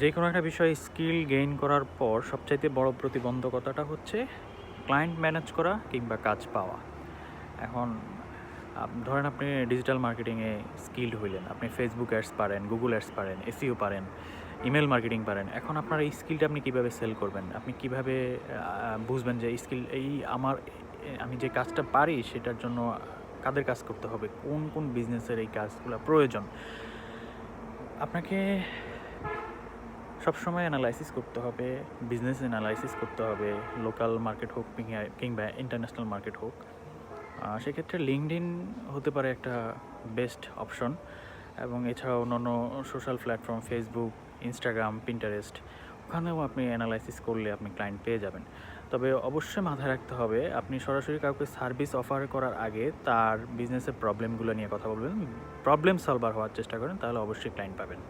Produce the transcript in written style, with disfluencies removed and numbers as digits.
যে কোনো একটা বিষয়ে স্কিল গেইন করার পর সবচাইতে বড় প্রতিবন্ধকতাটা হচ্ছে ক্লায়েন্ট ম্যানেজ করা কিংবা কাজ পাওয়া। এখন ধরেন আপনি ডিজিটাল মার্কেটিংয়ে স্কিলড হইলেন, আপনি ফেসবুক অ্যাডস পারেন, গুগল অ্যাডস পারেন, এসইও পারেন, ইমেল মার্কেটিং পারেন। এখন আপনার এই স্কিলটা আপনি কীভাবে সেল করবেন? আপনি কীভাবে বুঝবেন যে এই স্কিল আমি যে কাজটা পারি সেটার জন্য কাদের কাজ করতে হবে, কোন কোন বিজনেসের এই কাজগুলো প্রয়োজন? আপনাকে সবসময় অ্যানালাইসিস করতে হবে, বিজনেস অ্যানালাইসিস করতে হবে, লোকাল মার্কেট হোক কিংবা ইন্টারন্যাশনাল মার্কেট হোক। সেক্ষেত্রে লিঙ্কডইন হতে পারে একটা বেস্ট অপশন, এবং এছাড়াও অন্যান্য social platform Facebook, Instagram, Pinterest, ওখানেও আপনি অ্যানালাইসিস করলে আপনি ক্লায়েন্ট পেয়ে যাবেন। তবে অবশ্যই মাথায় রাখতে হবে, আপনি সরাসরি কাউকে সার্ভিস অফার করার আগে তার বিজনেসের প্রবলেমগুলো নিয়ে কথা বলবেন, প্রবলেম সলভার হওয়ার চেষ্টা করেন, তাহলে অবশ্যই ক্লায়েন্ট পাবেন।